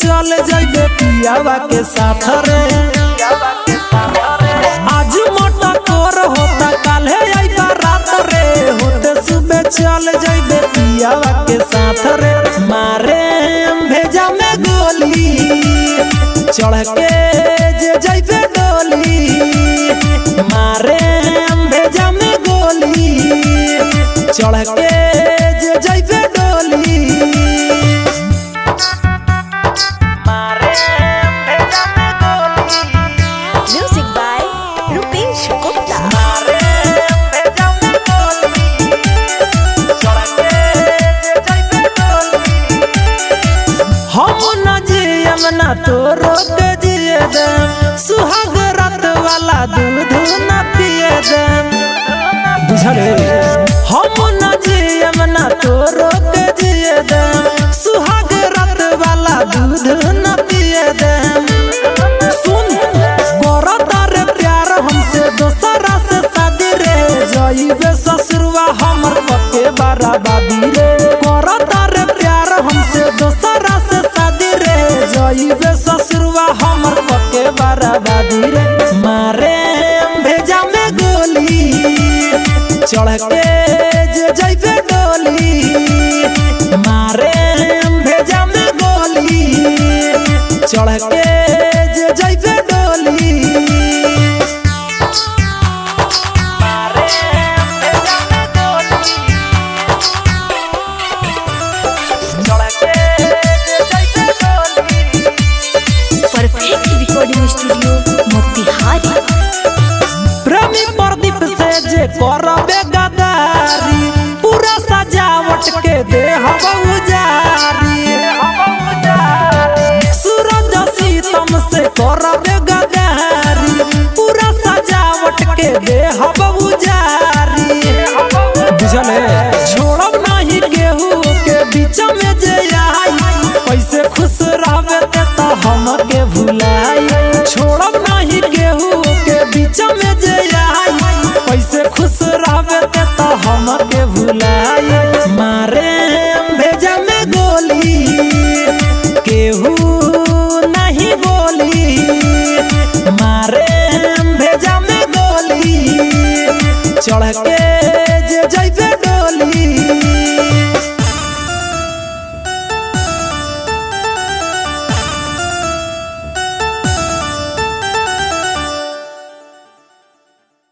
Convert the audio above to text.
चल जाइबे पियावा के साथ रे आज मोटा तोर होता काल्हे आइबा रात रे होते सुबह चल जाइबे पियावा के साथ रे मारे भेजा में गोली चढ़ के जे जाइबे डोली मारे भेजा में गोली चढ़ के जे जाइबे डोली ना तो रोक जिए दम सुहाग रात वाला दूध न पिए दम बुझले हम न जियम ना तो रोक जिए दम सुहाग रात वाला दूध न पिए दम सुन करो तारे प्यार हमसे दोसरा से शादी रे जाइबे ससुरवा हमर पक्के बराबादी रे करो तारे प्यार हमसे दोसरा से शादी रे जाइबे ससुरवा हमर पक्के बराबादी रे मारे भेजा में गोली चढ़ के जे जाइबे डोली मारे भेजा में गोली चढ़ के जे जाइबे डोली रिकॉर्डिंग स्टूडियो मोतिहारी प्रेमी प्रदीप से जे करबे गदारी पूरा सजावट के देह उजारी सूरज सीतम से करबे गदारी पूरा सजावट के देह उजारी बुझले छोड़ब नहीं केहू के बीच में जे आई कैसे खुश रहबे त हम के भुलाई छोड़ब नहीं केहू के बीच में जे आई कैसे खुश रहबे त हम के भुलाई मारे भेजा में गोली केहू नहीं बोली मारे भेजा में गोली चढ़ के